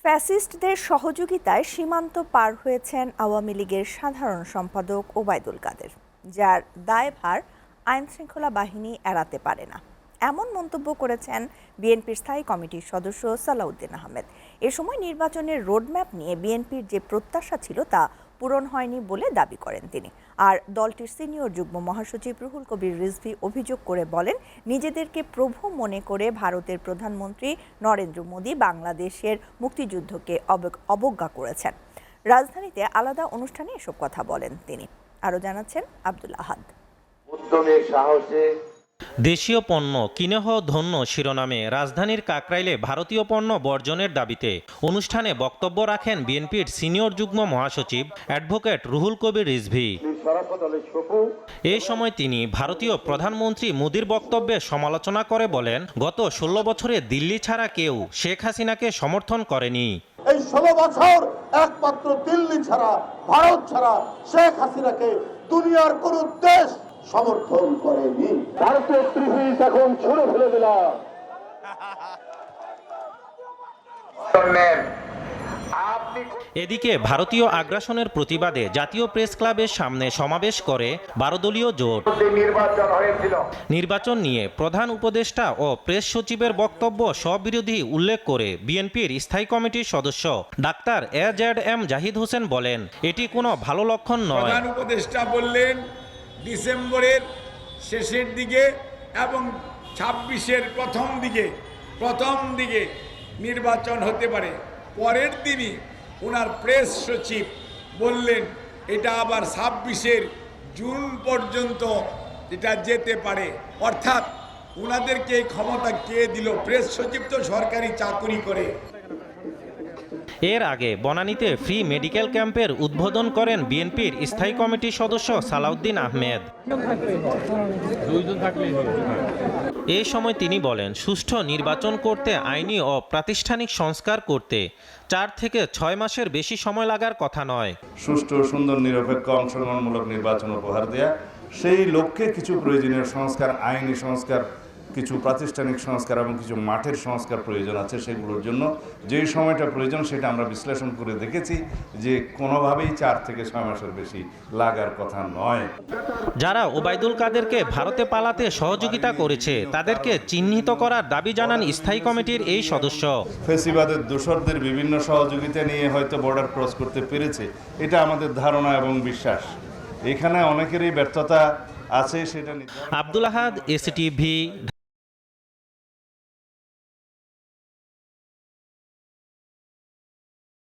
ফ্যাসিস্টদের সহযোগিতায় সীমান্ত পার হয়েছেন আওয়ামী লীগের সাধারণ সম্পাদক ওবায়দুল কাদের, যার দায়ভার আইনশৃঙ্খলা বাহিনী এড়াতে পারে না, এমন মন্তব্য করেছেন বিএনপির স্থায়ী কমিটির সদস্য সালাউদ্দিন আহমেদ। এ সময় নির্বাচনের রোডম্যাপ নিয়ে বিএনপির যে প্রত্যাশা ছিল তা পূরণ হয়নি বলে দাবি করেন তিনি। আর দলটির সিনিয়র যুগ্ম মহাসচিব রুহুল কবির রিজভী অভিযোগ করে বলেন, নিজেদেরকে প্রভু মনে করে ভারতের প্রধানমন্ত্রী নরেন্দ্র মোদী বাংলাদেশের মুক্তিযুদ্ধকে অবজ্ঞা করেছেন। রাজধানীতে আলাদা অনুষ্ঠানে এসব কথা বলেন তিনি। আরও জানাচ্ছেন আব্দুল আহাদ। দেশীয় পণ্য কিনে হও ধন্য শিরোনামে রাজধানীর কাকরাইলে ভারতীয় পণ্য বর্জনের দাবিতে অনুষ্ঠানে বক্তব্য রাখেন বিএনপির সিনিয়র যুগ্ম মহাসচিব অ্যাডভোকেট রুহুল কবির রিজভী। এ সময় তিনি ভারতীয় প্রধানমন্ত্রী মোদির বক্তব্যে সমালোচনা করে বলেন, গত 16 বছরে দিল্লি ছাড়া কেউ শেখ হাসিনাকে সমর্থন করেনি। এই 16 বছর একমাত্র দিল্লি ছাড়া, ভারত ছাড়া শেখ হাসিনাকে দুনিয়ার কোন দেশ সমর্থন করেনি। ভারতের ত্রিভুজ এখন ছুঁড়ে ফেলে দিলাম। এদিকে ভারতীয় আগ্রাসনের প্রতিবাদে জাতীয় প্রেস ক্লাবের সামনে সমাবেশ করে 12 দলীয় জোট। নির্বাচন নিয়ে প্রধান উপদেষ্টা ও প্রেস সচিবের বক্তব্য স্ববিরোধী উল্লেখ করে বিএনপির স্থায়ী কমিটির সদস্য ডাক্তার এজেড জাহিদ হোসেন বলেন, এটি কোনো ভালো লক্ষণ নয়। প্রধান উপদেষ্টা বললেন ডিসেম্বরের শেষের দিকে এবং 26-এর প্রথম দিকে নির্বাচন হতে পারে। পরের দিনই ওনার প্রেস সচিব বললেন এটা আবার 26-এর জুন পর্যন্ত এটা যেতে পারে। অর্থাৎ ওনাদেরকে এই ক্ষমতা কে দিল? প্রেস সচিব তো সরকারি চাকুরি করে। এর আগে বনানীতে ফ্রি মেডিকেল ক্যাম্পের উদ্বোধন করেন বিএনপির স্থায়ী কমিটির সদস্য সালাউদ্দিন আহমেদ। এই সময় তিনি বলেন, সুষ্ঠু নির্বাচন করতে আইনি ও প্রাতিষ্ঠানিক সংস্কার করতে 4 থেকে 6 মাসের বেশি সময় লাগার কথা নয়। সুষ্ঠু, সুন্দর, নিরপেক্ষ, অংশগ্রহণমূলক নির্বাচন উপহার দেয়া, সেই লক্ষ্যে কিছু প্রয়োজনীয় সংস্কার, আইনি সংস্কার, কিছু প্রাতিষ্ঠানিক সংস্কার এবং কিছু মাঠের সংস্কার প্রয়োজন আছে। সেগুলোর জন্য যেই সময়টা প্রয়োজন সেটা আমরা বিশ্লেষণ করে দেখেছি যে কোনোভাবেই 4 থেকে 6 মাসের বেশি লাগার কথা নয়। যারা ওবায়দুল কাদেরকে ভারতে পালাতে সহযোগিতা করেছে তাদেরকে চিহ্নিত করার দাবি জানান স্থায়ী কমিটির এই সদস্য। ফেসিবাদের দোসরদের বিভিন্ন সহযোগিতা নিয়ে হয়তো বর্ডার ক্রস করতে পেরেছে, এটা আমাদের ধারণা এবং বিশ্বাস। এখানে অনেকেরই ব্যর্থতা আছে, সেটা আব্দুল আহাদ, এসিটিভি।